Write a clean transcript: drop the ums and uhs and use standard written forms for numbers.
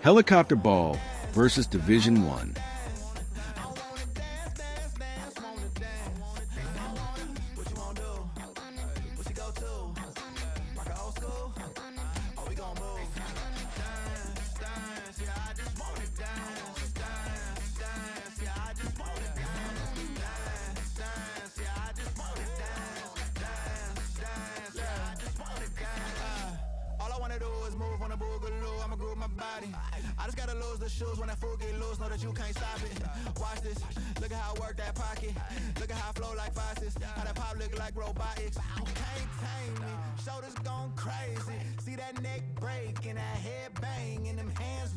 Helicopter Ball versus Division 1. All I wanna do is move on the boogaloo. I'ma groove my body. I just gotta lose the shoes when that fool get loose. Know that you can't stop it. Watch this. Look at how I work that pocket. Look at how I flow like faucets. How that pop look like robotics. Can't tame me. Shoulders gone crazy. See that neck break and that head bang and them hands